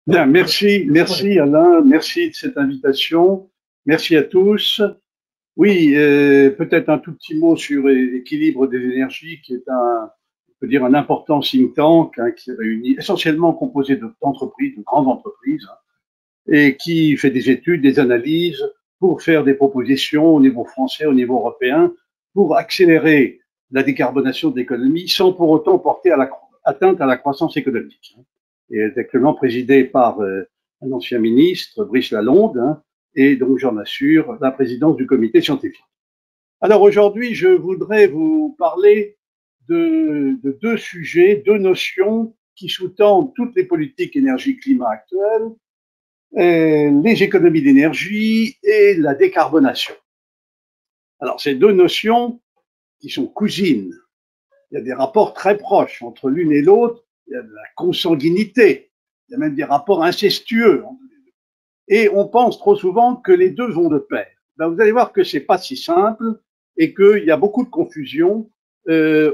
Bien, merci Alain, merci de cette invitation, merci à tous. Oui, peut-être un tout petit mot sur l'équilibre des énergies, qui est on peut dire un important think tank qui réunit essentiellement composé d'entreprises, de grandes entreprises, et qui fait des études, des analyses pour faire des propositions au niveau français, au niveau européen, pour accélérer la décarbonation de l'économie sans pour autant porter atteinte à la croissance économique. Et est actuellement présidée par un ancien ministre, Brice Lalonde, et donc j'en assure la présidence du comité scientifique. Alors aujourd'hui, je voudrais vous parler de deux sujets, deux notions qui sous-tendent toutes les politiques énergie-climat actuelles, les économies d'énergie et la décarbonation. Alors ces deux notions qui sont cousines, il y a des rapports très proches entre l'une et l'autre, il y a de la consanguinité, il y a même des rapports incestueux. Et on pense trop souvent que les deux vont de pair. Ben, vous allez voir que c'est pas si simple et qu'il y a beaucoup de confusions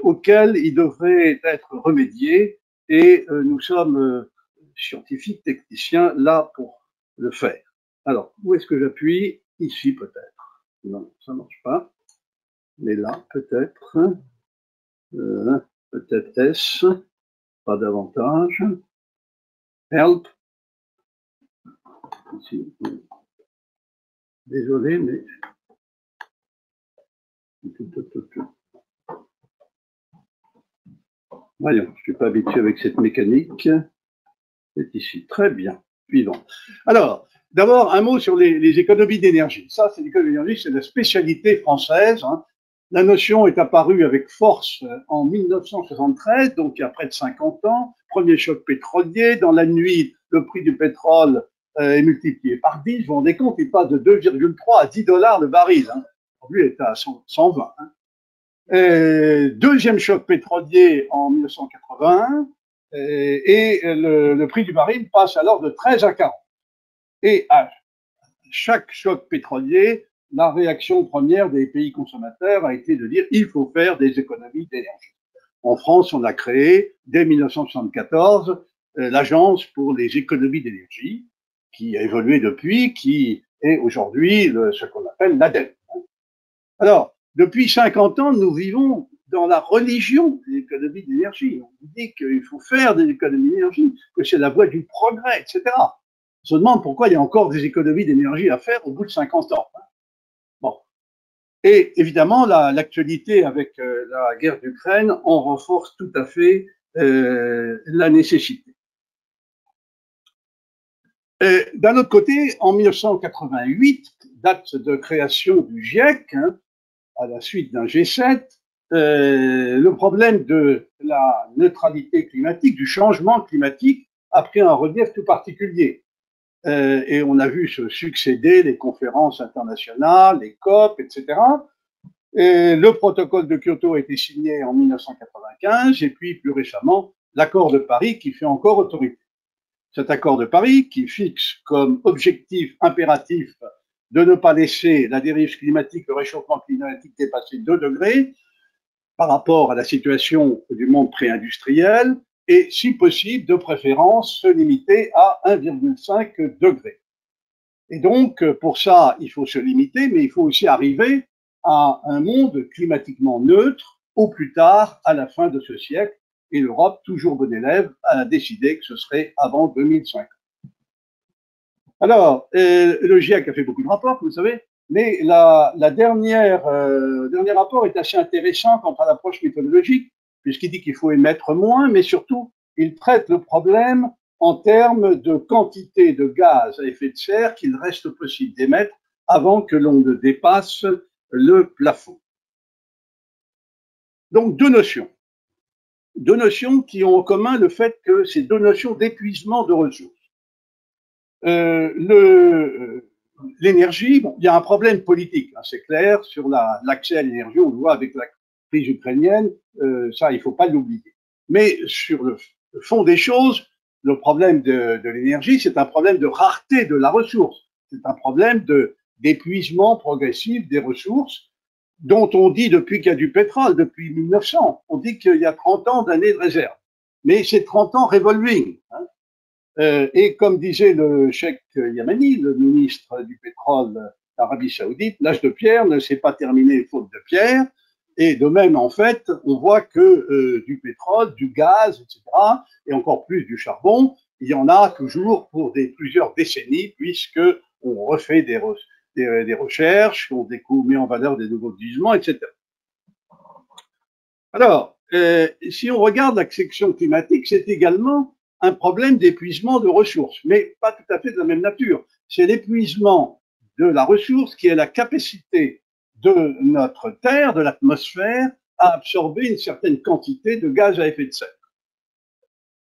auxquelles il devrait être remédié. Et nous sommes scientifiques, techniciens, là pour le faire. Alors, où est-ce que j'appuie? Ici peut-être. Non, ça ne marche pas. Mais là, peut-être. Peut-être S. Pas davantage. Help. Ici. Désolé, mais. Voyons, je ne suis pas habitué avec cette mécanique. C'est ici. Très bien. Suivant. Alors, d'abord, un mot sur les économies d'énergie. Ça, c'est l'économie d'énergie, c'est la spécialité française. La notion est apparue avec force en 1973, donc il y a près de 50 ans. Premier choc pétrolier. Dans la nuit, le prix du pétrole est multiplié par 10. Vous vous rendez compte, il passe de 2,3 à 10 $ le baril. Aujourd'hui, il est à 120. Deuxième choc pétrolier en 1981. Et le prix du baril passe alors de 13 à 40. Et à chaque choc pétrolier, la réaction première des pays consommateurs a été de dire il faut faire des économies d'énergie. En France, on a créé, dès 1974, l'Agence pour les économies d'énergie, qui a évolué depuis, qui est aujourd'hui ce qu'on appelle l'ADEME. Alors, depuis 50 ans, nous vivons dans la religion des économies d'énergie. On dit qu'il faut faire des économies d'énergie, que c'est la voie du progrès, etc. On se demande pourquoi il y a encore des économies d'énergie à faire au bout de 50 ans. Bon. Et évidemment, l'actualité avec la guerre d'Ukraine en renforce tout à fait la nécessité. D'un autre côté, en 1988, date de création du GIEC, à la suite d'un G7, le problème de la neutralité climatique, du changement climatique, a pris un relief tout particulier. Et on a vu se succéder les conférences internationales, les COP, etc. Et le protocole de Kyoto a été signé en 1995, et puis plus récemment, l'accord de Paris qui fait encore autorité. Cet accord de Paris qui fixe comme objectif impératif de ne pas laisser la dérive climatique, le réchauffement climatique dépasser 2 degrés par rapport à la situation du monde pré-industriel, et si possible, de préférence, se limiter à 1,5 degré. Et donc, pour ça, il faut se limiter, mais il faut aussi arriver à un monde climatiquement neutre au plus tard à la fin de ce siècle. Et l'Europe, toujours bon élève, a décidé que ce serait avant 2050. Alors, le GIEC a fait beaucoup de rapports, vous savez, mais le dernier rapport est assez intéressant quant à l'approche méthodologique, puisqu'il dit qu'il faut émettre moins, mais surtout, il traite le problème en termes de quantité de gaz à effet de serre qu'il reste possible d'émettre avant que l'on ne dépasse le plafond. Donc, deux notions qui ont en commun le fait que c'est deux notions d'épuisement de ressources. L'énergie, bon, il y a un problème politique, c'est clair, sur l'accès à l'énergie, on le voit avec la crise ukrainienne, ça, il ne faut pas l'oublier. Mais sur le fond des choses, le problème de l'énergie, c'est un problème de rareté de la ressource, c'est un problème d'épuisement progressif des ressources, dont on dit depuis qu'il y a du pétrole, depuis 1900, on dit qu'il y a 30 ans d'années de réserve. Mais c'est 30 ans revolving. Et comme disait le cheikh Yamani, le ministre du pétrole d'Arabie Saoudite, l'âge de pierre ne s'est pas terminé faute de pierre. Et de même, en fait, on voit que du pétrole, du gaz, etc., et encore plus du charbon, il y en a toujours pour plusieurs décennies, puisque on refait des recherches, on met en valeur des nouveaux gisements, etc. Alors, si on regarde la section climatique, c'est également un problème d'épuisement de ressources, mais pas tout à fait de la même nature. C'est l'épuisement de la ressource qui est la capacité de notre Terre, de l'atmosphère, à absorber une certaine quantité de gaz à effet de serre.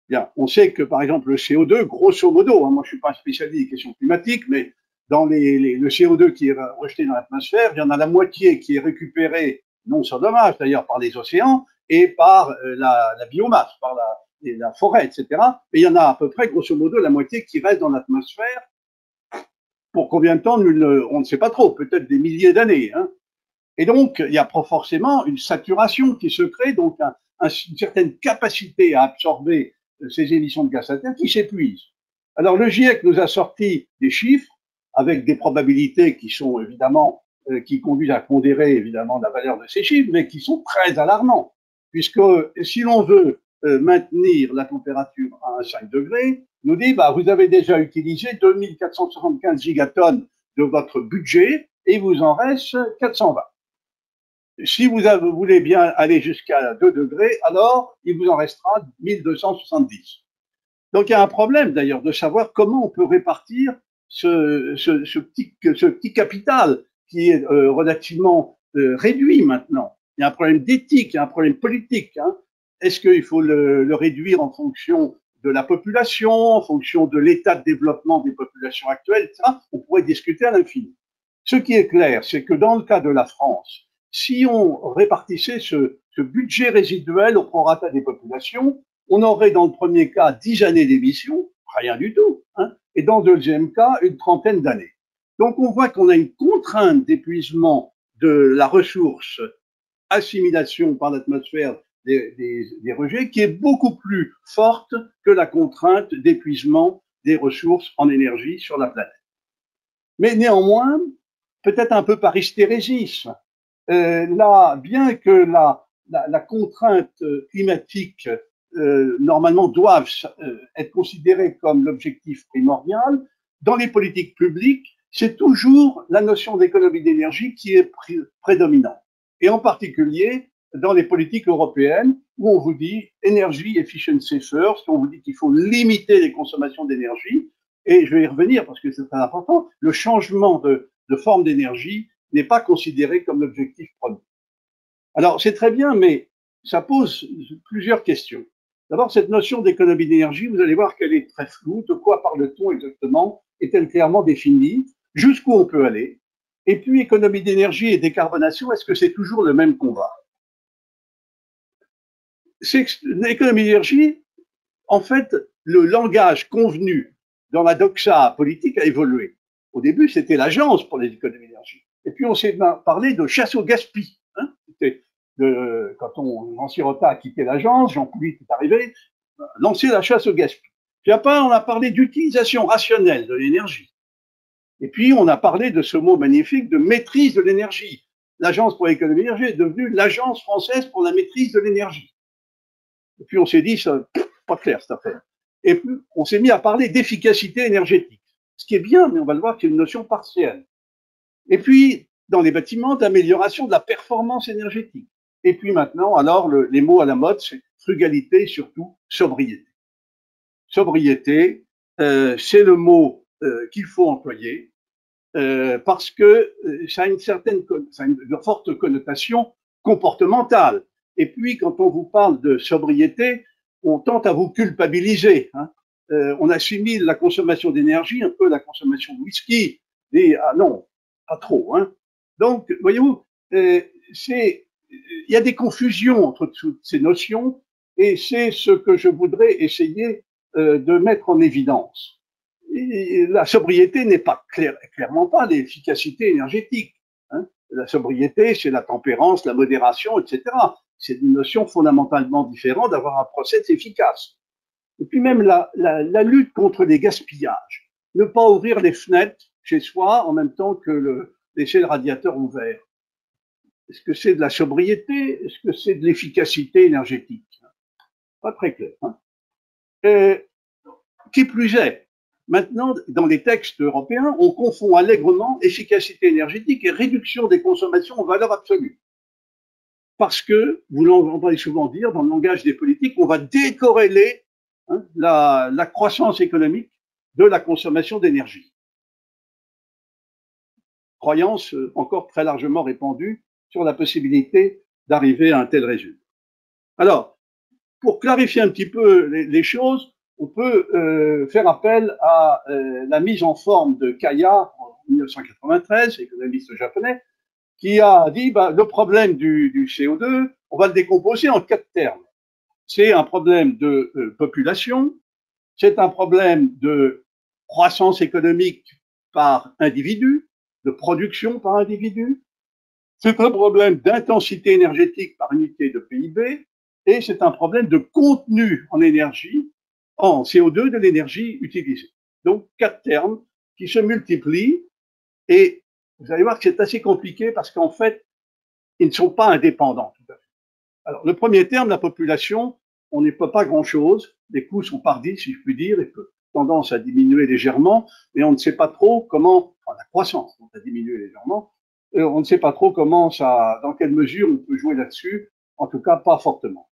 Bien, on sait que, par exemple, le CO2, grosso modo, moi je ne suis pas un spécialiste des questions climatiques, mais dans le CO2 qui est rejeté dans l'atmosphère, il y en a la moitié qui est récupérée, non sans dommage d'ailleurs, par les océans et par la biomasse, par la forêt, etc. Et il y en a à peu près, grosso modo, la moitié qui reste dans l'atmosphère. Pour combien de temps, on ne sait pas trop, peut-être des milliers d'années. Hein. Et donc, il y a forcément une saturation qui se crée, donc une certaine capacité à absorber ces émissions de gaz à terre qui s'épuisent. Alors, le GIEC nous a sorti des chiffres avec des probabilités qui sont évidemment, qui conduisent à pondérer évidemment la valeur de ces chiffres, mais qui sont très alarmants, puisque si l'on veut maintenir la température à 5 degrés, nous dit, vous avez déjà utilisé 2475 gigatonnes de votre budget et il vous en reste 420. Si vous voulez bien aller jusqu'à 2 degrés, alors il vous en restera 1270. Donc il y a un problème d'ailleurs de savoir comment on peut répartir ce petit capital qui est relativement réduit maintenant. Il y a un problème d'éthique, il y a un problème politique. Hein. Est-ce qu'il faut le réduire en fonction de la population, en fonction de l'état de développement des populations actuelles, etc. On pourrait discuter à l'infini. Ce qui est clair, c'est que dans le cas de la France, si on répartissait ce budget résiduel au prorata des populations, on aurait dans le premier cas 10 années d'émission, rien du tout, hein, et dans le deuxième cas, une trentaine d'années. Donc on voit qu'on a une contrainte d'épuisement de la ressource assimilation par l'atmosphère des rejets qui est beaucoup plus forte que la contrainte d'épuisement des ressources en énergie sur la planète. Mais néanmoins, peut-être un peu par hystérésis, là, bien que la contrainte climatique normalement doivent être considérées comme l'objectif primordial, dans les politiques publiques, c'est toujours la notion d'économie d'énergie qui est prédominante. Et en particulier dans les politiques européennes où on vous dit energy efficiency first, on vous dit qu'il faut limiter les consommations d'énergie. Et je vais y revenir parce que c'est très important. Le changement de forme d'énergie n'est pas considéré comme l'objectif premier. Alors, c'est très bien, mais ça pose plusieurs questions. D'abord, cette notion d'économie d'énergie, vous allez voir qu'elle est très floue. De quoi parle-t-on exactement? Est-elle clairement définie? Jusqu'où on peut aller? Et puis, économie d'énergie et décarbonation, est-ce que c'est toujours le même combat? L'économie d'énergie, en fait, le langage convenu dans la doxa politique a évolué. Au début, c'était l'Agence pour les économies d'énergie. Et puis, on s'est parlé de chasse au gaspillage. Hein, quand Jean Sirota a quitté l'agence, Jean Poulit est arrivé, lancer la chasse au gaspillage. Puis après, on a parlé d'utilisation rationnelle de l'énergie. Et puis, on a parlé de ce mot magnifique de maîtrise de l'énergie. L'Agence pour l'économie de l'énergie est devenue l'Agence française pour la maîtrise de l'énergie. Et puis, on s'est dit, ça, pas clair cette affaire. Et puis, on s'est mis à parler d'efficacité énergétique. Ce qui est bien, mais on va le voir, c'est une notion partielle. Et puis, dans les bâtiments, d'amélioration de la performance énergétique. Et puis maintenant, alors, les mots à la mode, c'est frugalité et surtout sobriété. Sobriété, c'est le mot qu'il faut employer parce que ça a une forte connotation comportementale. Et puis, quand on vous parle de sobriété, on tente à vous culpabiliser. Hein. On assimile la consommation d'énergie un peu à la consommation de whisky. Et non, pas trop. Hein. Donc, voyez-vous, il y a des confusions entre toutes ces notions et c'est ce que je voudrais essayer de mettre en évidence. Et la sobriété n'est pas clairement pas l'efficacité énergétique. Hein. La sobriété, c'est la tempérance, la modération, etc. C'est une notion fondamentalement différente d'avoir un process efficace. Et puis même la lutte contre les gaspillages. Ne pas ouvrir les fenêtres chez soi en même temps que laisser le radiateur ouvert. Est-ce que c'est de la sobriété? Est-ce que c'est de l'efficacité énergétique? Pas très clair. Hein. Qui plus est, maintenant, dans les textes européens, on confond allègrement efficacité énergétique et réduction des consommations en valeur absolue. Parce que, vous l'entendez souvent dire, dans le langage des politiques, on va décorréler la croissance économique de la consommation d'énergie. Croyance encore très largement répandue sur la possibilité d'arriver à un tel résultat. Alors, pour clarifier un petit peu les choses, on peut faire appel à la mise en forme de Kaya en 1993, économiste japonais, qui a dit le problème du CO2, on va le décomposer en 4 termes. C'est un problème de population, c'est un problème de croissance économique par individu, de production par individu, c'est un problème d'intensité énergétique par unité de PIB, et c'est un problème de contenu en énergie, en CO2 de l'énergie utilisée. Donc, 4 termes qui se multiplient, et vous allez voir que c'est assez compliqué parce qu'en fait, ils ne sont pas indépendants tout à fait. Alors, le premier terme, la population, on n'y peut pas grand-chose, les coûts sont par 10, si je puis dire, et tendance à diminuer légèrement, mais on ne sait pas trop comment, enfin, la croissance a diminué légèrement, on ne sait pas trop comment ça, dans quelle mesure on peut jouer là-dessus, en tout cas pas fortement.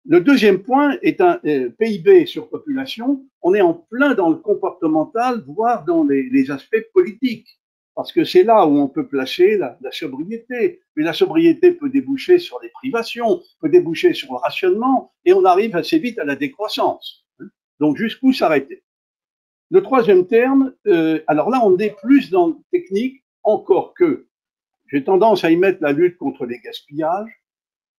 Le deuxième point est un PIB sur population. On est en plein dans le comportemental, voire dans les aspects politiques, parce que c'est là où on peut placer la sobriété. Mais la sobriété peut déboucher sur les privations, peut déboucher sur le rationnement, et on arrive assez vite à la décroissance. Donc jusqu'où s'arrêter? Le troisième terme, alors là on est plus dans le technique, encore que j'ai tendance à y mettre la lutte contre les gaspillages.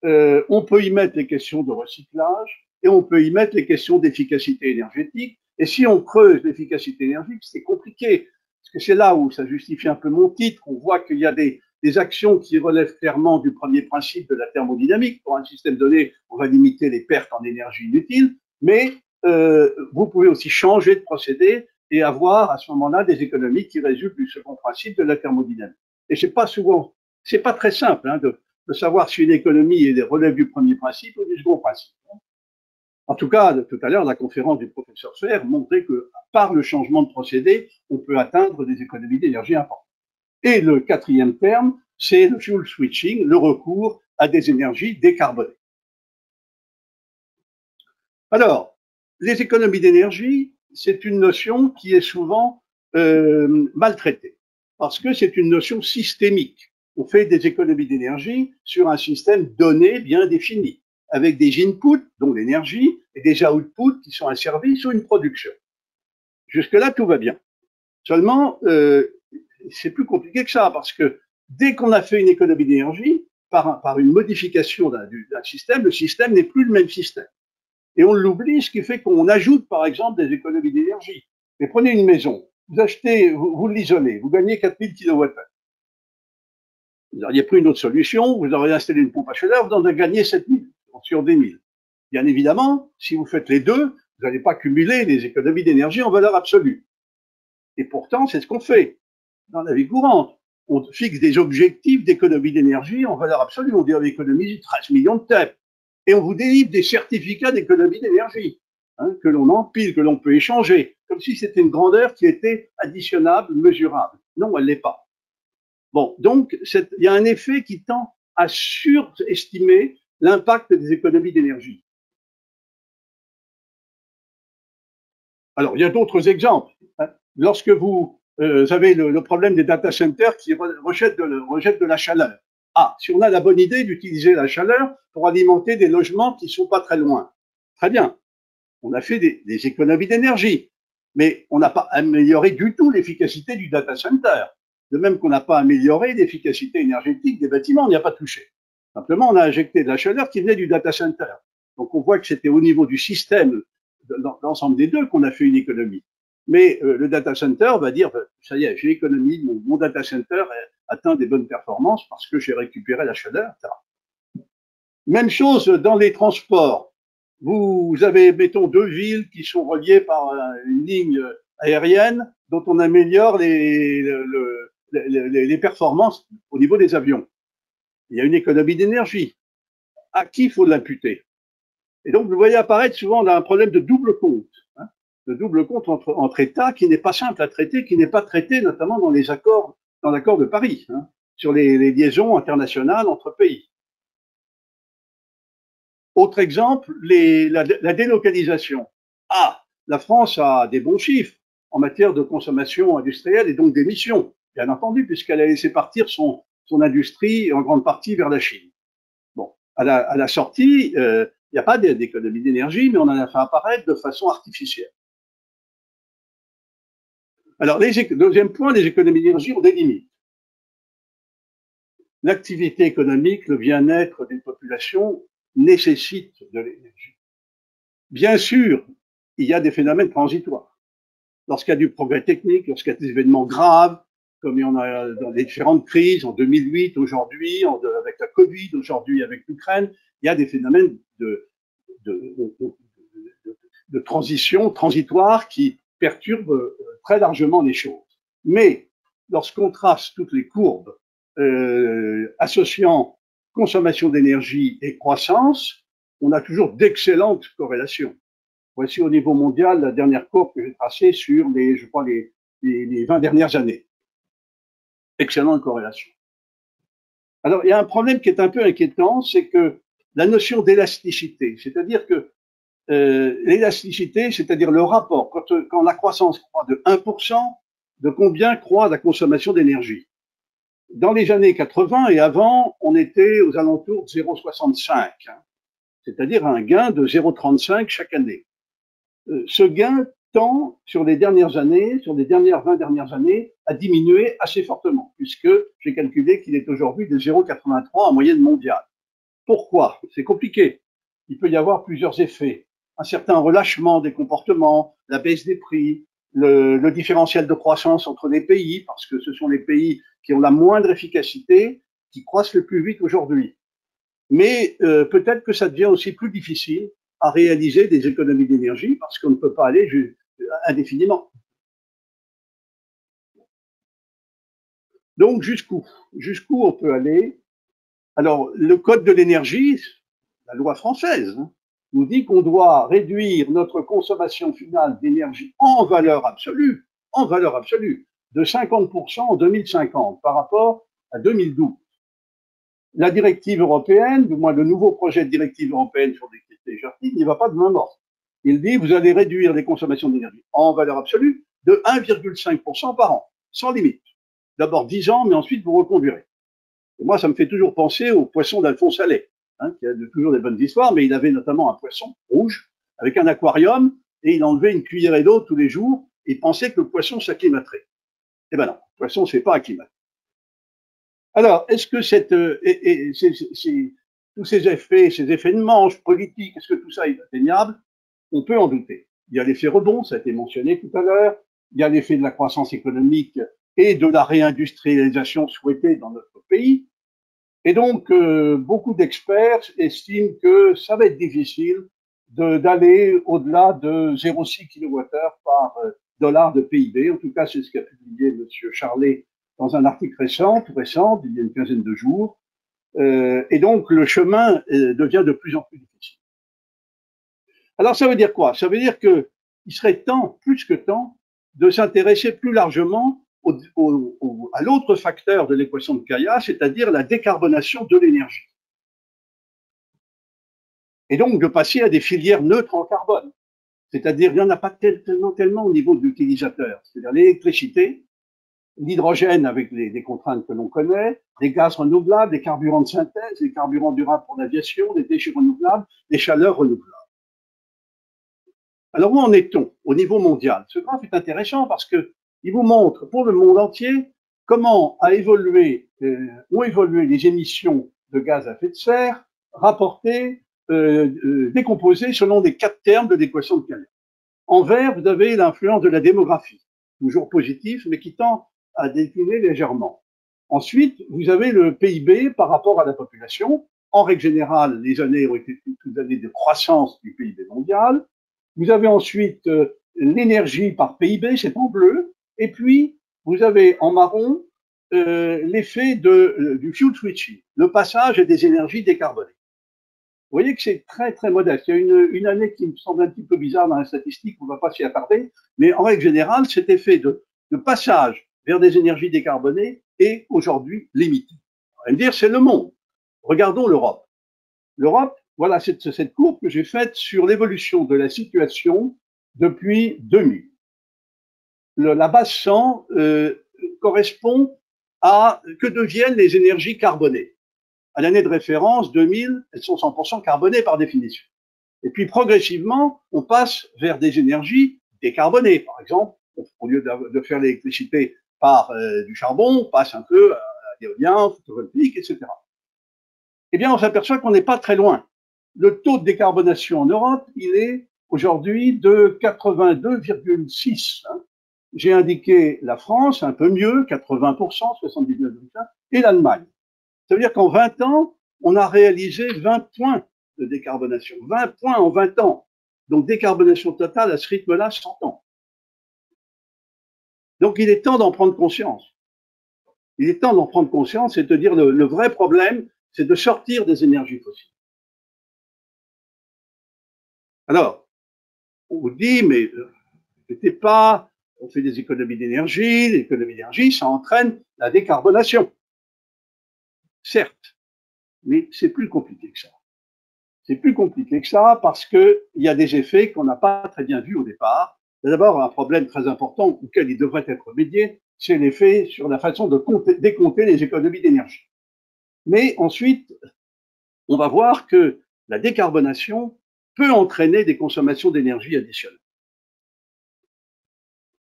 On peut y mettre les questions de recyclage et on peut y mettre les questions d'efficacité énergétique. Et si on creuse l'efficacité énergétique, c'est compliqué, parce que c'est là où ça justifie un peu mon titre. On voit qu'il y a des actions qui relèvent clairement du premier principe de la thermodynamique. Pour un système donné, on va limiter les pertes en énergie inutile, mais vous pouvez aussi changer de procédé et avoir à ce moment-là des économies qui résultent du second principe de la thermodynamique. Et c'est pas souvent, c'est pas très simple de savoir si une économie relève du premier principe ou du second principe. En tout cas, tout à l'heure, la conférence du professeur Sfer montrait que par le changement de procédé, on peut atteindre des économies d'énergie importantes. Et le quatrième terme, c'est le fuel switching, le recours à des énergies décarbonées. Alors, les économies d'énergie, c'est une notion qui est souvent maltraitée, parce que c'est une notion systémique. On fait des économies d'énergie sur un système donné bien défini, avec des inputs, dont l'énergie, et des outputs qui sont un service ou une production. Jusque-là, tout va bien. Seulement, c'est plus compliqué que ça, parce que dès qu'on a fait une économie d'énergie, par une modification d'un système, le système n'est plus le même système. Et on l'oublie, ce qui fait qu'on ajoute, par exemple, des économies d'énergie. Mais prenez une maison, vous achetez, vous l'isolez, vous gagnez 4000 kWh. Vous auriez pris une autre solution, vous auriez installé une pompe à chaleur, vous en avez gagné 7000 sur des 1000. Bien évidemment, si vous faites les deux, vous n'allez pas cumuler les économies d'énergie en valeur absolue. Et pourtant, c'est ce qu'on fait dans la vie courante. On fixe des objectifs d'économie d'énergie en valeur absolue. On dit on économise 13 millions de TEP. Et on vous délivre des certificats d'économie d'énergie que l'on empile, que l'on peut échanger, comme si c'était une grandeur qui était additionnable, mesurable. Non, elle ne l'est pas. Bon, donc, il y a un effet qui tend à surestimer l'impact des économies d'énergie. Alors, il y a d'autres exemples. Lorsque vous avez le problème des data centers qui rejettent de la chaleur. Ah, si on a la bonne idée d'utiliser la chaleur pour alimenter des logements qui ne sont pas très loin. Très bien. On a fait des économies d'énergie. Mais on n'a pas amélioré du tout l'efficacité du data center. De même qu'on n'a pas amélioré l'efficacité énergétique des bâtiments, on n'y a pas touché. Simplement, on a injecté de la chaleur qui venait du data center. Donc, on voit que c'était au niveau du système, dans l'ensemble des deux, qu'on a fait une économie. Mais le data center va dire, ça y est, j'ai économisé, mon data center atteint des bonnes performances parce que j'ai récupéré la chaleur, etc. Même chose dans les transports. Vous avez, mettons, deux villes qui sont reliées par une ligne aérienne dont on améliore les performances au niveau des avions. Il y a une économie d'énergie. À qui il faut l'imputer? Et donc, vous voyez apparaître souvent un problème de double compte, hein, de double compte entre États qui n'est pas simple à traiter, qui n'est pas traité notamment dans les accords, dans l'accord de Paris, hein, sur les liaisons internationales entre pays. Autre exemple, la délocalisation. Ah, la France a des bons chiffres en matière de consommation industrielle et donc d'émissions, bien entendu, puisqu'elle a laissé partir son industrie en grande partie vers la Chine. Bon, à la sortie, il n'y a pas d'économie d'énergie, mais on en a fait apparaître de façon artificielle. Alors, deuxième point, les économies d'énergie ont des limites. L'activité économique, le bien-être des populations nécessite de l'énergie. Bien sûr, il y a des phénomènes transitoires. Lorsqu'il y a du progrès technique, lorsqu'il y a des événements graves, comme il y en a dans les différentes crises, en 2008, aujourd'hui, avec la Covid, aujourd'hui avec l'Ukraine, il y a des phénomènes de transition transitoire qui perturbent très largement les choses. Mais lorsqu'on trace toutes les courbes associant consommation d'énergie et croissance, on a toujours d'excellentes corrélations. Voici au niveau mondial la dernière courbe que j'ai tracée sur je crois, les 20 dernières années. Excellente corrélation. Alors, il y a un problème qui est un peu inquiétant, c'est que la notion d'élasticité, c'est-à-dire que l'élasticité, c'est-à-dire le rapport, quand la croissance croît de 1%, de combien croît la consommation d'énergie? Dans les années 80 et avant, on était aux alentours de 0,65, hein, c'est-à-dire un gain de 0,35 chaque année. Ce gain tend, sur les dernières années, sur les dernières 20 dernières années, à diminuer assez fortement, puisque j'ai calculé qu'il est aujourd'hui de 0,83 en moyenne mondiale. Pourquoi? C'est compliqué. Il peut y avoir plusieurs effets. Un certain relâchement des comportements, la baisse des prix, le différentiel de croissance entre les pays, parce que ce sont les pays qui ont la moindre efficacité qui croissent le plus vite aujourd'hui. Mais peut-être que ça devient aussi plus difficile à réaliser des économies d'énergie parce qu'on ne peut pas aller indéfiniment. Donc jusqu'où on peut aller? Alors le code de l'énergie, la loi française, hein, nous dit qu'on doit réduire notre consommation finale d'énergie en valeur absolue, de 50% en 2050 par rapport à 2012. La directive européenne, du moins le nouveau projet de directive européenne sur l'électricité énergétique, n'y va pas de main morte. Il dit vous allez réduire les consommations d'énergie en valeur absolue de 1,5% par an, sans limite. D'abord 10 ans, mais ensuite vous reconduirez. Et moi, ça me fait toujours penser au poisson d'Alphonse Allais, hein, qui a toujours des bonnes histoires, mais il avait notamment un poisson rouge avec un aquarium et il enlevait une cuillerée d'eau tous les jours et pensait que le poisson s'acclimaterait. Eh ben non, le poisson ne s'est pas acclimaté. Alors, est-ce que tous ces effets de manche politique, est-ce que tout ça est atteignable? On peut en douter. Il y a l'effet rebond, ça a été mentionné tout à l'heure. Il y a l'effet de la croissance économique et de la réindustrialisation souhaitée dans notre pays. Et donc, beaucoup d'experts estiment que ça va être difficile d'aller au-delà de 0,6 kWh par dollar de PIB. En tout cas, c'est ce qu'a publié M. Charlet dans un article récent, il y a une quinzaine de jours. Et donc, le chemin devient de plus en plus difficile. Alors, ça veut dire quoi? Ça veut dire qu'il serait temps, plus que temps, de s'intéresser plus largement à l'autre facteur de l'équation de Kaya, c'est-à-dire la décarbonation de l'énergie. Et donc, de passer à des filières neutres en carbone. C'est-à-dire, il n'y en a pas tellement au niveau de l'utilisateur. C'est-à-dire l'électricité, l'hydrogène avec des contraintes que l'on connaît, les gaz renouvelables, les carburants de synthèse, les carburants durables pour l'aviation, les déchets renouvelables, les chaleurs renouvelables. Alors où en est-on au niveau mondial? Ce graphe est intéressant parce qu'il vous montre pour le monde entier comment ont évolué les émissions de gaz à effet de serre rapportées, décomposées selon les 4 termes de l'équation de Kaya. En vert, vous avez l'influence de la démographie, toujours positif, mais qui tend à décliner légèrement. Ensuite, vous avez le PIB par rapport à la population, en règle générale, les années ont été toutes les années de croissance du PIB mondial. Vous avez ensuite l'énergie par PIB, c'est en bleu. Et puis, vous avez en marron l'effet du fuel switching, le passage des énergies décarbonées. Vous voyez que c'est très, très modeste. Il y a une année qui me semble un petit peu bizarre dans la statistique, on ne va pas s'y attarder, mais en règle générale, cet effet de passage vers des énergies décarbonées est aujourd'hui limité. On va me dire, c'est le monde. Regardons l'Europe. L'Europe, voilà cette courbe que j'ai faite sur l'évolution de la situation depuis 2000. La base 100 correspond à que deviennent les énergies carbonées. À l'année de référence, 2000, elles sont 100% carbonées par définition. Et puis progressivement, on passe vers des énergies décarbonées. Par exemple, au lieu de faire l'électricité par du charbon, on passe un peu à l'éolien, photovoltaïque, etc. Eh bien, on s'aperçoit qu'on n'est pas très loin. Le taux de décarbonation en Europe, il est aujourd'hui de 82,6. J'ai indiqué la France, un peu mieux, 80%, 79,5, et l'Allemagne. Ça veut dire qu'en 20 ans, on a réalisé 20 points de décarbonation. 20 points en 20 ans. Donc, décarbonation totale à ce rythme-là, 100 ans. Donc, il est temps d'en prendre conscience. Il est temps d'en prendre conscience et de dire le vrai problème, c'est de sortir des énergies fossiles. Alors, on vous dit, mais n'écoutez pas, on fait des économies d'énergie, l'économie d'énergie, ça entraîne la décarbonation. Certes, mais c'est plus compliqué que ça. C'est plus compliqué que ça parce qu'il y a des effets qu'on n'a pas très bien vus au départ. D'abord, un problème très important auquel il devrait être remédié, c'est l'effet sur la façon de décompter les économies d'énergie. Mais ensuite, on va voir que la décarbonation peut entraîner des consommations d'énergie additionnelles.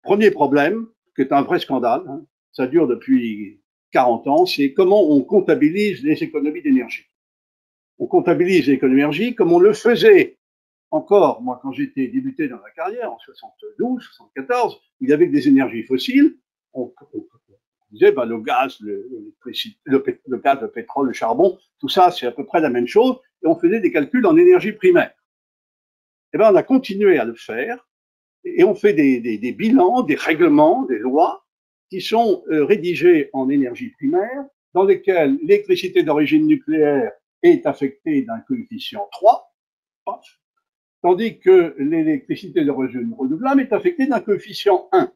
Premier problème, qui est un vrai scandale, ça dure depuis 40 ans, c'est comment on comptabilise les économies d'énergie. On comptabilise les économies d'énergie comme on le faisait encore, moi, quand j'étais débuté dans ma carrière, en 72, 74, il y avait des énergies fossiles, on disait, ben, le gaz, le gaz, le pétrole, le charbon, tout ça, c'est à peu près la même chose, et on faisait des calculs en énergie primaire. Eh ben, on a continué à le faire, et on fait des bilans, des règlements, des lois, qui sont rédigés en énergie primaire, dans lesquels l'électricité d'origine nucléaire est affectée d'un coefficient 3, tandis que l'électricité d'origine renouvelable est affectée d'un coefficient 1.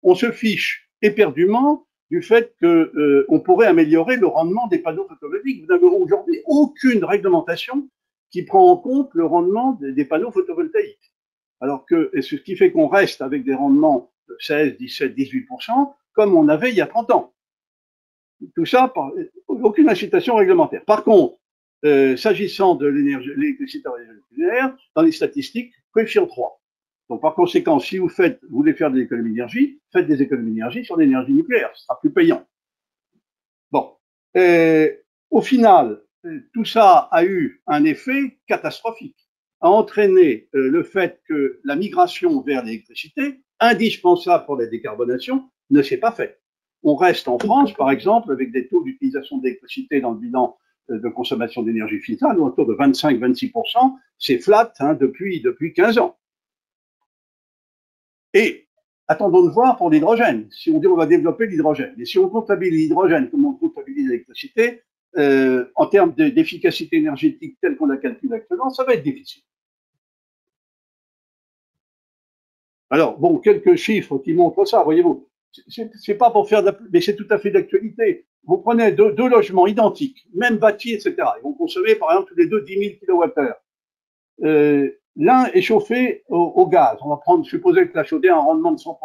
On se fiche éperdument du fait qu'on pourrait améliorer le rendement des panneaux photovoltaïques. Vous n'avez aujourd'hui aucune réglementation qui prend en compte le rendement des panneaux photovoltaïques. Alors que, ce qui fait qu'on reste avec des rendements de 16, 17, 18%, comme on avait il y a 30 ans. Tout ça, aucune incitation réglementaire. Par contre, s'agissant de l'électricité nucléaire, dans les statistiques, coefficient 3. Donc, par conséquent, si vous voulez faire des économies d'énergie, faites des économies d'énergie sur l'énergie nucléaire, ce sera plus payant. Bon. Au final, tout ça a eu un effet catastrophique, a entraîné le fait que la migration vers l'électricité, indispensable pour la décarbonation, ne s'est pas faite. On reste en France, par exemple, avec des taux d'utilisation d'électricité dans le bilan de consommation d'énergie finale autour de 25-26%, c'est flat depuis 15 ans. Et attendons de voir pour l'hydrogène. Si on dit on va développer l'hydrogène, et si on comptabilise l'hydrogène comme on comptabilise l'électricité, en termes d'efficacité énergétique telle qu'on la calcule actuellement, ça va être difficile. Alors, bon, quelques chiffres qui montrent ça, voyez-vous. C'est pas pour faire mais c'est tout à fait d'actualité. Vous prenez deux logements identiques, même bâtis, etc. Ils vont consommer, par exemple, tous les deux 10 000 kWh. L'un est chauffé au gaz. On va supposer que la chaudière a un rendement de 100%.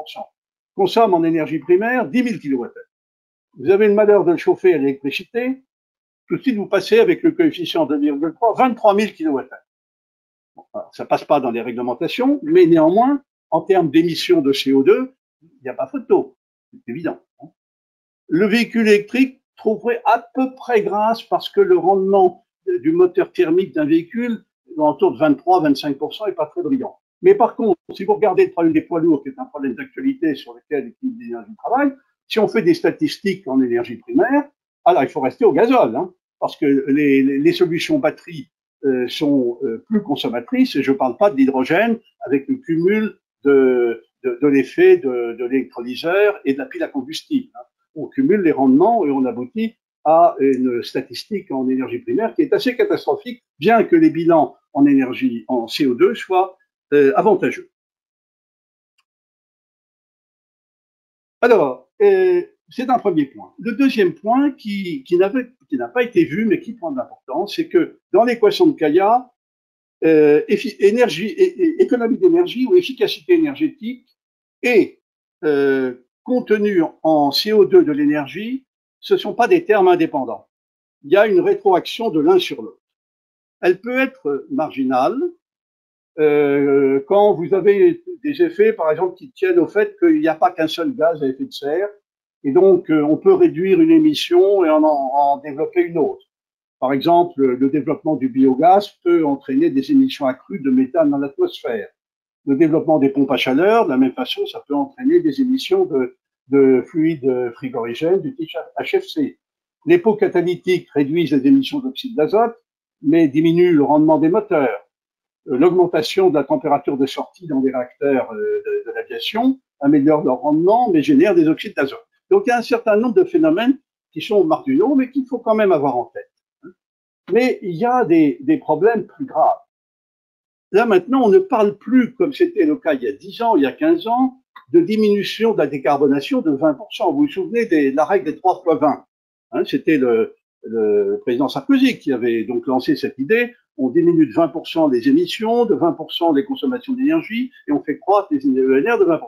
Consomme en énergie primaire 10 000 kWh. Vous avez le malheur de le chauffer à l'électricité. Tout de suite, vous passez avec le coefficient de 2,3, 23 000 kWh. Bon, ça passe pas dans les réglementations, mais néanmoins, en termes d'émissions de CO2, il n'y a pas photo. C'est évident. Le véhicule électrique trouverait à peu près grâce parce que le rendement du moteur thermique d'un véhicule autour de 23-25% et pas très brillant. Mais par contre, si vous regardez le problème des poids lourds, qui est un problème d'actualité sur lequel l'équipe d'énergie travaille, si on fait des statistiques en énergie primaire, alors il faut rester au gazole, parce que les solutions batteries sont plus consommatrices, et je ne parle pas de l'hydrogène avec le cumul de l'effet de l'électrolyseur et de la pile à combustible. On cumule les rendements et on aboutit à une statistique en énergie primaire qui est assez catastrophique, bien que les bilans en énergie, en CO2 soient avantageux. Alors, c'est un premier point. Le deuxième point qui n'a pas été vu, mais qui prend de l'importance, c'est que dans l'équation de Kaya, économie d'énergie ou efficacité énergétique et contenu en CO2 de l'énergie, ce ne sont pas des termes indépendants. Il y a une rétroaction de l'un sur l'autre. Elle peut être marginale quand vous avez des effets, par exemple, qui tiennent au fait qu'il n'y a pas qu'un seul gaz à effet de serre, et donc on peut réduire une émission et en développer une autre. Par exemple, le développement du biogaz peut entraîner des émissions accrues de méthane dans l'atmosphère. Le développement des pompes à chaleur, de la même façon, ça peut entraîner des émissions de fluides frigorigènes du type HFC. Les pots catalytiques réduisent les émissions d'oxyde d'azote, mais diminuent le rendement des moteurs. L'augmentation de la température de sortie dans les réacteurs de l'aviation améliore leur rendement, mais génère des oxydes d'azote. Donc, il y a un certain nombre de phénomènes qui sont marginaux, mais qu'il faut quand même avoir en tête. Mais il y a des problèmes plus graves. Là, maintenant, on ne parle plus, comme c'était le cas il y a 10 ans, il y a 15 ans, de diminution de la décarbonation de 20%. Vous vous souvenez de la règle des 3 x 20 hein, c'était le président Sarkozy qui avait donc lancé cette idée. On diminue de 20% les émissions, de 20% les consommations d'énergie, et on fait croître les ENR de 20%.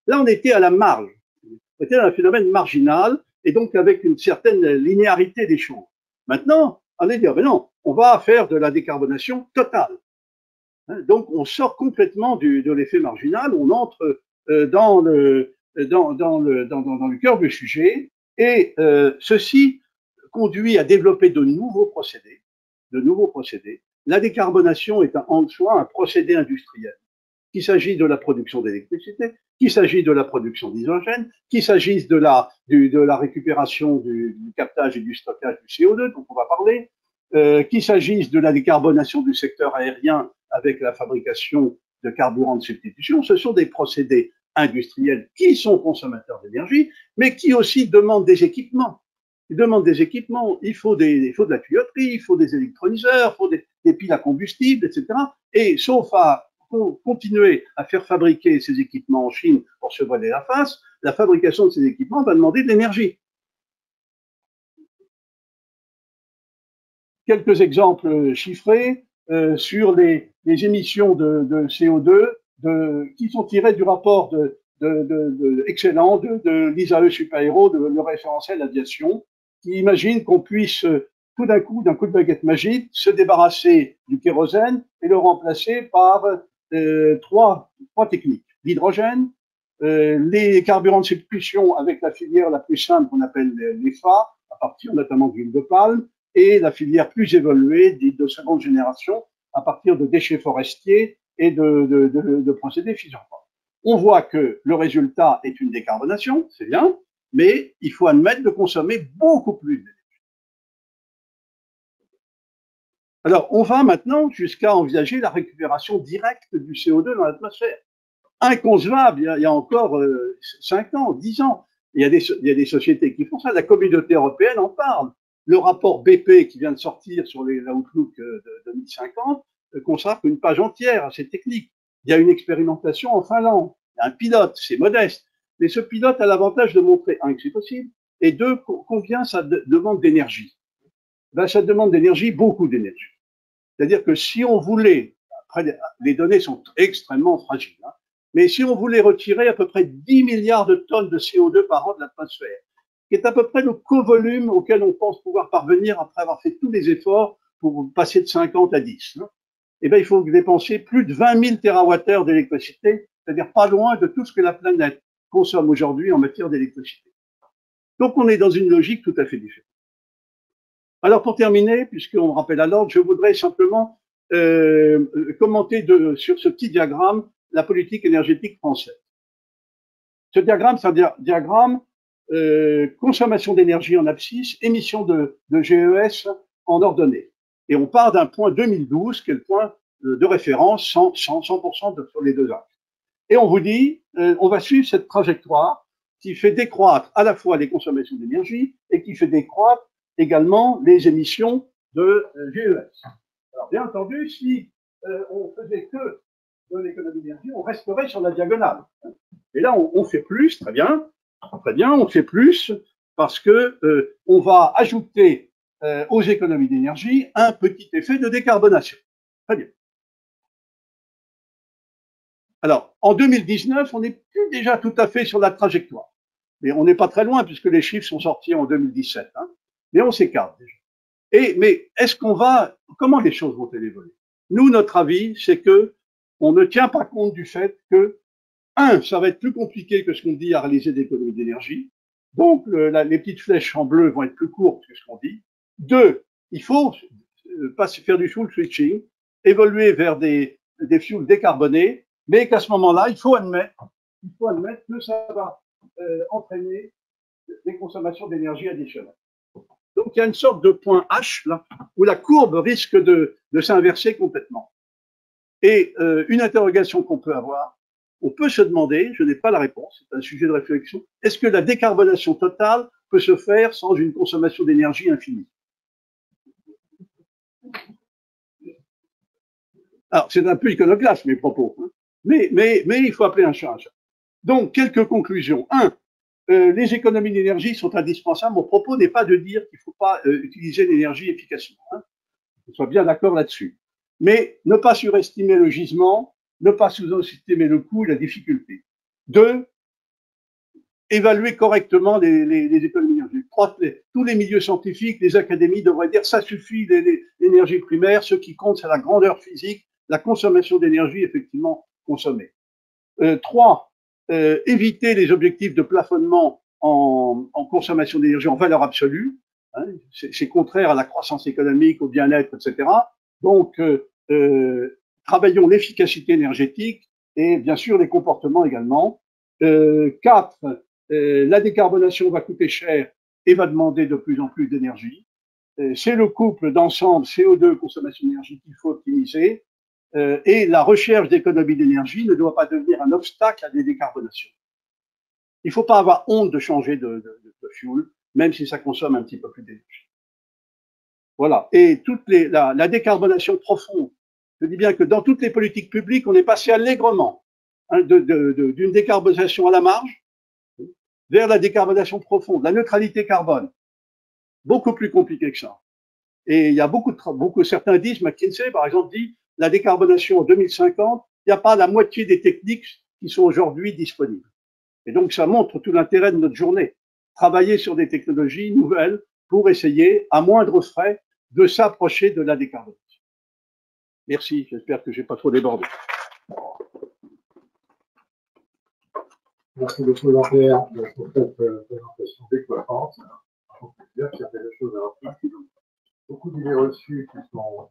Là, on était à la marge. On était dans un phénomène marginal, et donc avec une certaine linéarité des choses. Maintenant, on est dire, mais non, on va faire de la décarbonation totale. Donc, on sort complètement de l'effet marginal, on entre dans le cœur du sujet, et ceci conduit à développer de nouveaux procédés. La décarbonation est en soi un procédé industriel. Qu'il s'agisse de la production d'électricité, qu'il s'agisse de la production d'hydrogène, qu'il s'agisse de la récupération du captage et du stockage du CO2, dont on va parler, qu'il s'agisse de la décarbonation du secteur aérien avec la fabrication de carburants de substitution, ce sont des procédés industriels qui sont consommateurs d'énergie, mais qui aussi demandent des équipements. Ils demandent des équipements, il faut de la tuyauterie, il faut des électrolyseurs, il faut des piles à combustible, etc. Et sauf à continuer à faire fabriquer ces équipements en Chine pour se voiler la face, la fabrication de ces équipements va demander de l'énergie. Quelques exemples chiffrés sur les émissions de CO2 qui sont tirés du rapport excellent de l'ISAE Supaéro, le référentiel aviation, qui imagine qu'on puisse tout d'un coup de baguette magique, se débarrasser du kérosène et le remplacer par trois techniques. L'hydrogène, les carburants de substitution avec la filière la plus simple qu'on appelle l'EFA, à partir notamment d'huile de palme, et la filière plus évoluée, dite de seconde génération, à partir de déchets forestiers et de procédés fission-propres. On voit que le résultat est une décarbonation, c'est bien, mais il faut admettre de consommer beaucoup plus d'énergie. Alors, on va maintenant jusqu'à envisager la récupération directe du CO2 dans l'atmosphère. Inconcevable il y a encore 5 ans, 10 ans. Il y a des sociétés qui font ça. La communauté européenne en parle. Le rapport BP qui vient de sortir sur l'Outlook de 2050 consacre une page entière à ces techniques. Il y a une expérimentation en Finlande. Il y a un pilote, c'est modeste. Mais ce pilote a l'avantage de montrer, un, que c'est possible, et deux, combien ça demande d'énergie. Ben, ça demande d'énergie, beaucoup d'énergie. C'est-à-dire que si on voulait, après les données sont extrêmement fragiles, hein, mais si on voulait retirer à peu près 10 milliards de tonnes de CO2 par an de l'atmosphère, qui est à peu près le co-volume auquel on pense pouvoir parvenir après avoir fait tous les efforts pour passer de 50 à 10, hein, eh bien, il faut dépenser plus de 20 000 TWh d'électricité, c'est-à-dire pas loin de tout ce que la planète consomme aujourd'hui en matière d'électricité. Donc, on est dans une logique tout à fait différente. Alors, pour terminer, puisqu'on me rappelle à l'ordre, je voudrais simplement commenter sur ce petit diagramme la politique énergétique française. Ce diagramme, c'est un diagramme consommation d'énergie en abscisse, émission de GES en ordonnée. Et on part d'un point 2012, qui est le point de référence 100% sur les deux axes. Et on vous dit, on va suivre cette trajectoire qui fait décroître à la fois les consommations d'énergie et qui fait décroître également les émissions de GES. Alors, bien entendu, si on faisait que de l'économie d'énergie, on resterait sur la diagonale. Et là, on fait plus, très bien, on fait plus parce que on va ajouter aux économies d'énergie un petit effet de décarbonation. Très bien. Alors, en 2019, on n'est plus déjà tout à fait sur la trajectoire. Mais on n'est pas très loin puisque les chiffres sont sortis en 2017. Hein. Mais on s'écarte déjà. Mais est-ce qu'on va, comment les choses vont-elles évoluer? Nous, notre avis, c'est que on ne tient pas compte du fait que, ça va être plus compliqué que ce qu'on dit à réaliser des économies d'énergie. Donc, les petites flèches en bleu vont être plus courtes que ce qu'on dit. 2, il faut faire du fuel switching, évoluer vers des fuels décarbonés, mais qu'à ce moment-là, il faut admettre que ça va entraîner des consommations d'énergie additionnelles. Donc, il y a une sorte de point H, là, où la courbe risque de s'inverser complètement. Et une interrogation qu'on peut avoir, on peut se demander, je n'ai pas la réponse, c'est un sujet de réflexion, est-ce que la décarbonation totale peut se faire sans une consommation d'énergie infinie? Alors, c'est un peu iconoclaste, mes propos, hein, mais il faut appeler un chat un chat. Donc, quelques conclusions. 1, les économies d'énergie sont indispensables. Mon propos n'est pas de dire qu'il ne faut pas utiliser l'énergie efficacement. Hein. On soit bien d'accord là-dessus. Mais ne pas surestimer le gisement, ne pas sous-estimer le coût et la difficulté. 2, évaluer correctement les économies d'énergie. 3, tous les milieux scientifiques, les académies devraient dire ça suffit l'énergie primaire, ce qui compte c'est la grandeur physique, la consommation d'énergie effectivement consommée. 3, éviter les objectifs de plafonnement en consommation d'énergie en valeur absolue. Hein, c'est contraire à la croissance économique, au bien-être, etc. Donc, travaillons l'efficacité énergétique et bien sûr les comportements également. 4, la décarbonation va coûter cher et va demander de plus en plus d'énergie. C'est le couple d'ensemble CO2 consommation d'énergie qu'il faut optimiser. Et la recherche d'économie d'énergie ne doit pas devenir un obstacle à des décarbonations. Il ne faut pas avoir honte de changer de fuel, même si ça consomme un petit peu plus d'énergie. Voilà. Et la décarbonation profonde, je dis bien que dans toutes les politiques publiques, on est passé allègrement hein, d'une décarbonisation à la marge vers la décarbonation profonde, la neutralité carbone. Beaucoup plus compliqué que ça. Et il y a certains disent, McKinsey par exemple dit, la décarbonation en 2050, il n'y a pas la moitié des techniques qui sont aujourd'hui disponibles. Et donc, ça montre tout l'intérêt de notre journée. Travailler sur des technologies nouvelles pour essayer, à moindre frais, de s'approcher de la décarbonation. Merci, j'espère que je n'ai pas trop débordé. Merci beaucoup, Jean-Pierre, pour cette présentation décoiffante. On peut dire qu'il y a des choses à retenir. Beaucoup d'idées reçues qui sont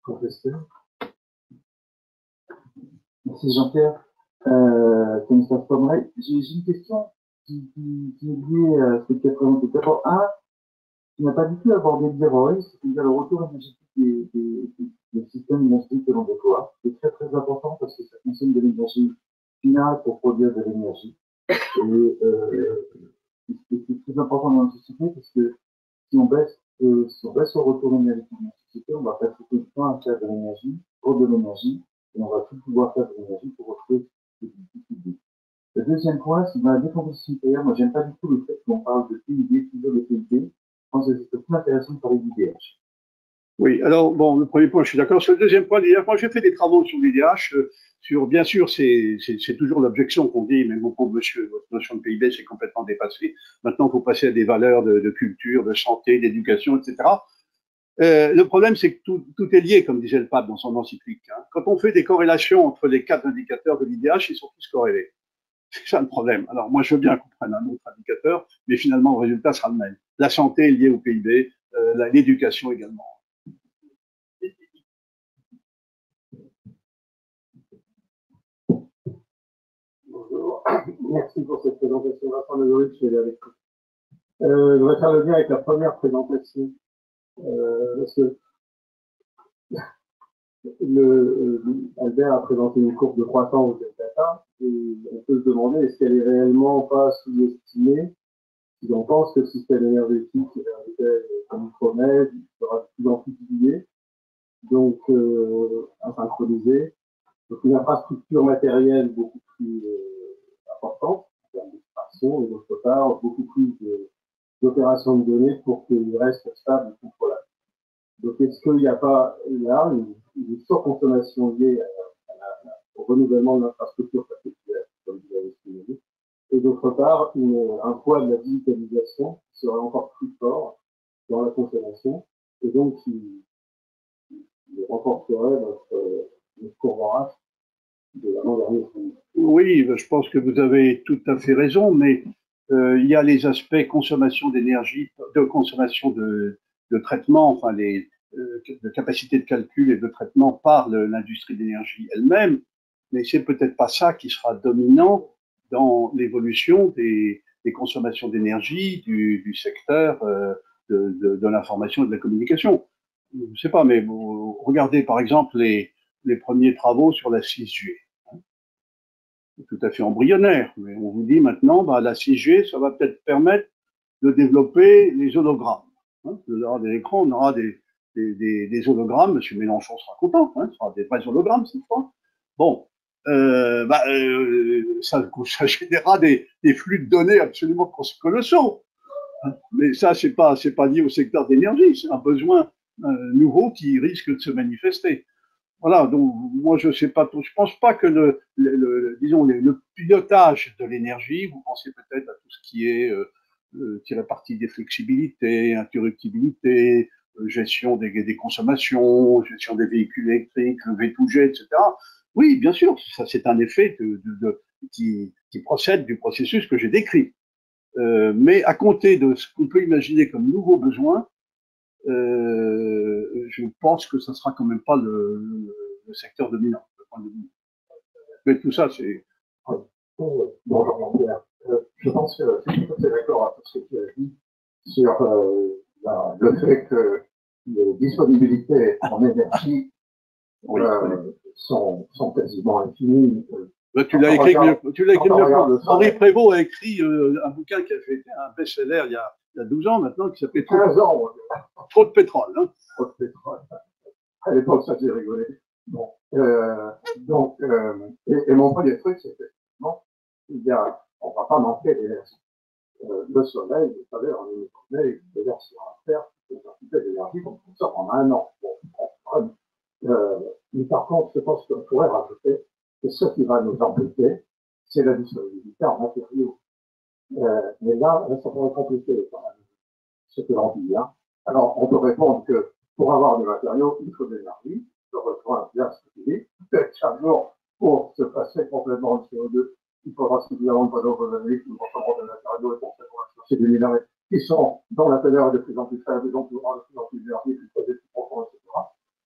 contestées. Merci Jean-Pierre. Stanislas Pomeray. J'ai une question qui est liée à ce que tu as présenté. D'abord, tu n'as pas du tout abordé le zéro waste, c'est-à-dire le retour énergétique des systèmes énergétiques que l'on déploie. C'est très très important parce que ça consomme de l'énergie finale pour produire de l'énergie. Et c'est très important dans la société parce que si on baisse le retour énergétique dans la société, on va passer beaucoup de temps à faire de l'énergie, pour de l'énergie, et on va plus pouvoir faire de l'énergie pour retrouver des politiques publiques. Le deuxième point, c'est dans la décomposition nucléaire. Moi, j'aime pas du tout le fait qu'on parle de PIB, toujours de PIB. Je pense que c'est plus intéressant de parler d'IDH. Oui, alors, bon, le premier point, je suis d'accord. Sur le deuxième point, l'IDH, moi, j'ai fait des travaux sur l'IDH. Bien sûr, c'est toujours l'objection qu'on dit, mais mon pauvre monsieur, votre notion de PIB, c'est complètement dépassé. Maintenant, il faut passer à des valeurs de culture, de santé, d'éducation, etc. Le problème, c'est que tout est lié, comme disait le pape dans son encyclique. Hein. Quand on fait des corrélations entre les 4 indicateurs de l'IDH, ils sont tous corrélés. C'est ça le problème. Alors, moi, je veux bien qu'on prenne un autre indicateur, mais finalement, le résultat sera le même. La santé est liée au PIB, l'éducation également. Bonjour. Merci pour cette présentation. Vincent Legovic, je vais aller avec vous. Je vais faire le lien avec la première présentation Parce que Albert a présenté une courbe de croissance de data, et on peut se demander est-ce qu'elle est réellement pas sous-estimée, si on pense que le système énergétique, comme il promet, il sera de plus en plus divisé, donc asynchronisé, donc une infrastructure matérielle beaucoup plus importante, en termes d'extraction, et d'autre part, beaucoup plus d'opérations de données pour qu'il reste stable et contrôlable. Donc, est-ce qu'il n'y a pas là une surconsommation liée au renouvellement de l'infrastructure perpétuelle, comme vous l'avez souligné, et d'autre part, un poids de la digitalisation qui serait encore plus fort dans la consommation, et donc qui renforcerait notre courbe de l'avant-dernier. Oui, je pense que vous avez tout à fait raison, mais il y a les aspects consommation d'énergie, de consommation de traitement, enfin de capacité de calcul et de traitement par l'industrie d'énergie elle-même, mais c'est peut-être pas ça qui sera dominant dans l'évolution des consommations d'énergie du secteur de l'information et de la communication. Je ne sais pas, mais vous regardez par exemple les premiers travaux sur la 6G. Tout à fait embryonnaire, mais on vous dit maintenant, bah, la 6G, ça va peut-être permettre de développer les hologrammes. Hein, on aura des écrans, on aura des hologrammes. Monsieur Mélenchon sera content, hein, ce sera des vrais hologrammes cette fois. Bon, ça générera des flux de données absolument colossaux. Mais ça, c'est pas lié au secteur d'énergie, c'est un besoin nouveau qui risque de se manifester. Voilà, donc moi je sais pas trop, je pense pas que disons le pilotage de l'énergie, vous pensez peut-être à tout ce qui est tiré parti des flexibilités, interruptibilité, gestion des consommations, gestion des véhicules électriques, le V2G, etc. Oui, bien sûr, ça c'est un effet qui procède du processus que j'ai décrit. Mais à compter de ce qu'on peut imaginer comme nouveaux besoins, je pense que ça sera quand même pas le secteur dominant. Mais tout ça, c'est. Bonjour, Pierre. Je pense que je suis tout à fait d'accord avec ce que tu as dit sur le fait que les disponibilités en énergie sont quasiment infinies. Tu l'as écrit mieux. Henri Prévost a écrit un bouquin qui a fait un best-seller il y a 12 ans maintenant, qui s'appelait 15 ans. Trop de pétrole. Hein. Trop de pétrole. À l'époque, ça faisait rigoler. Bon. Et mon premier truc, c'est qu'effectivement, on ne va pas manquer d'énergie. Le soleil, vous savez, on est tourné, d'ailleurs, sur la Terre, une quantité d'énergie qu'on sort en un an. Bon, mais par contre, je pense qu'on pourrait rajouter que ce qui va nous embêter, c'est la disponibilité en matériaux. Mais là, ça pourrait compliquer quand même ce que l'on dit. Hein. Alors, on peut répondre que pour avoir des matériaux, il faut de l'énergie. Je rejoins bien ce que tu dis. Peut-être qu'un jour, pour se passer complètement le CO2, il faudra suffisamment de panneaux photovoltaïques, nous transformons des matériaux et pour ça, on va chercher des minéraux qui sont dans la teneur de plus en plus faible, donc nous aurons de plus en plus d'énergie, plus plus profond, etc.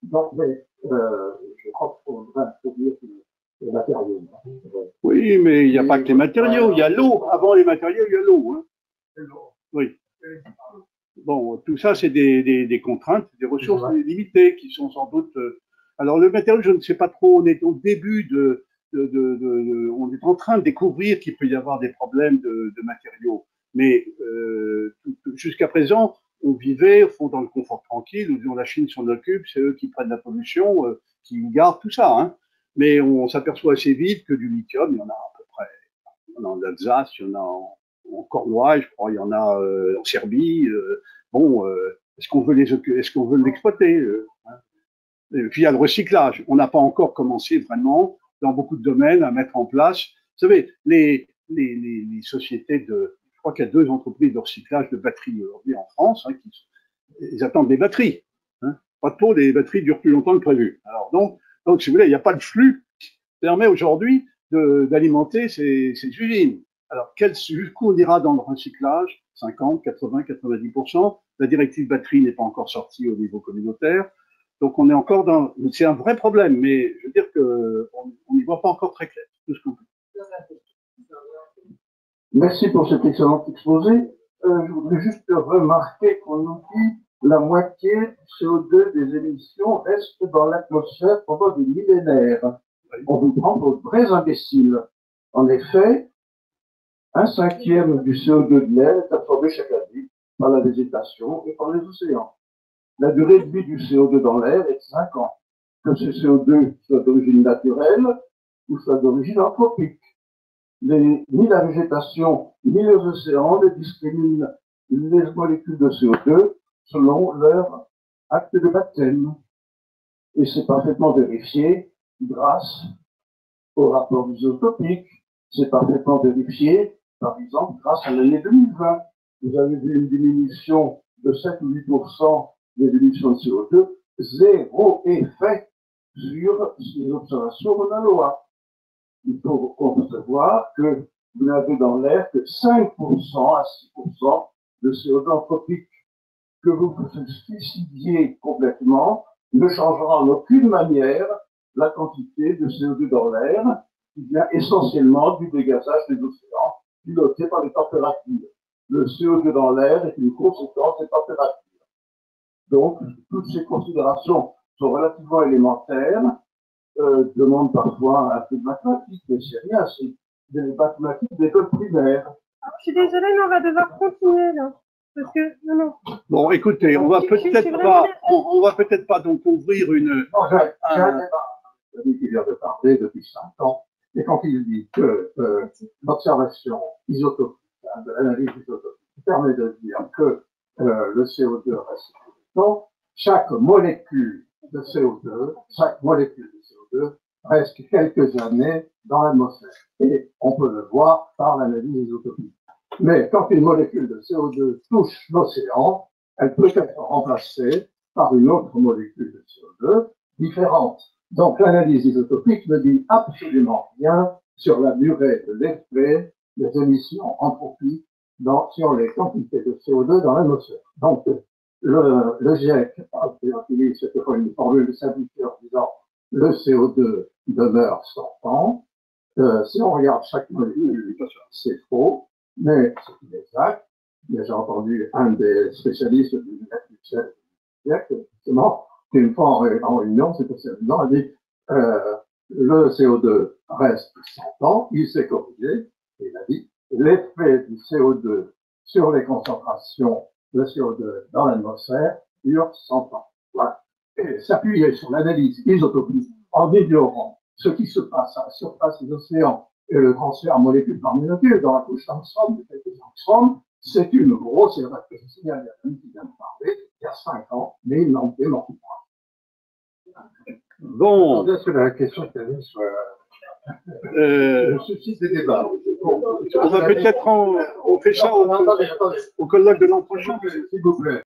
Donc, mais je crois qu'il faudrait introduire les matériaux. Oui, mais il n'y a pas que les matériaux, il y a l'eau. Avant les matériaux, il y a l'eau. Hein. Oui. Bon, tout ça, c'est des contraintes, des ressources limitées qui sont sans doute. Alors, le matériau, je ne sais pas trop, on est au début on est en train de découvrir qu'il peut y avoir des problèmes de matériaux. Mais jusqu'à présent, on vivait au fond dans le confort tranquille, où la Chine s'en occupe, c'est eux qui prennent la pollution, qui gardent tout ça. Hein. Mais on s'aperçoit assez vite que du lithium, il y en a à peu près. Il y en a en Alsace, il y en a en Cornouailles, je crois, il y en a en Serbie. Est-ce qu'on veut l'exploiter hein. Et puis il y a le recyclage. On n'a pas encore commencé vraiment dans beaucoup de domaines à mettre en place. Vous savez, les sociétés je crois qu'il y a 2 entreprises de recyclage de batteries aujourd'hui en France, hein, ils attendent des batteries. Hein. Pas de peau, les batteries durent plus longtemps que prévu. Alors donc si vous voulez, il n'y a pas de flux qui permet aujourd'hui d'alimenter ces usines. Alors, jusqu'où on ira dans le recyclage? 50, 80, 90%. La directive batterie n'est pas encore sortie au niveau communautaire. Donc, on est encore c'est un vrai problème, mais je veux dire qu'on n'y voit pas encore très clair. Tout ce qu'on peut. Merci pour cet excellent exposé. Je voudrais juste remarquer qu'on nous dit la moitié du CO2 des émissions reste dans l'atmosphère pendant des millénaires. On vous prend pour de vrais imbéciles. En effet, 1/5 du CO2 de l'air est absorbé chaque année par la végétation et par les océans. La durée de vie du CO2 dans l'air est de 5 ans. Que ce CO2 soit d'origine naturelle ou soit d'origine anthropique. Ni la végétation ni les océans ne discriminent les molécules de CO2 selon leur acte de baptême. Et c'est parfaitement vérifié grâce au rapport isotopique. C'est parfaitement vérifié, par exemple, grâce à l'année 2020. Vous avez vu une diminution de 7 ou 8% des émissions de CO2, zéro effet sur les observations de la loi. Il faut concevoir que vous n'avez dans l'air que 5% à 6% de CO2 anthropique. Que vous vous suicidiez complètement ne changera en aucune manière la quantité de CO2 dans l'air qui vient essentiellement du dégazage des océans piloté par les températures. Le CO2 dans l'air est une conséquence des températures. Donc, toutes ces considérations sont relativement élémentaires, demandent parfois un peu de mathématiques, mais c'est rien, c'est des mathématiques d'école primaire. Je suis désolée, mais on va devoir continuer là. Parce que, non. Bon, écoutez, on va peut-être pas donc ouvrir une. Non, j'ai un débat. Celui qui vient de parler depuis 5 ans, et quand il dit que l'observation isotopique, de l'analyse isotopique, permet de dire que le CO2 reste constant, chaque molécule de CO2 reste quelques années dans l'atmosphère. Et on peut le voir par l'analyse isotopique. Mais quand une molécule de CO2 touche l'océan, elle peut être remplacée par une autre molécule de CO2 différente. Donc l'analyse isotopique ne dit absolument rien sur la durée de l'effet des émissions anthropiques sur les quantités de CO2 dans l'atmosphère. Donc le GIEC utilise cette fois une formule simplifiée en disant le CO2 demeure sortant. Si on regarde chaque molécule, c'est faux. Mais c'est inexact. J'ai entendu un des spécialistes du GIEC, justement, une fois en réunion, c'était assez amusant, il dit le CO2 reste 100 ans, il s'est corrigé, et il a dit l'effet du CO2 sur les concentrations de CO2 dans l'atmosphère dure 100 ans. Voilà. Et s'appuyer sur l'analyse isotopique en ignorant ce qui se passe à la surface des océans et le transfert molécule par molécule dans la couche Armstrong de quelques Armstrong, c'est une grosse erreur que je signale à celui qui vient de parler, il y a 5 ans, mais il n'en dément pas. Bon. Est-ce que la question qui avait soit le suscite des débats. On va peut-être on fait ça au colloque de l'an prochain. S'il vous plaît.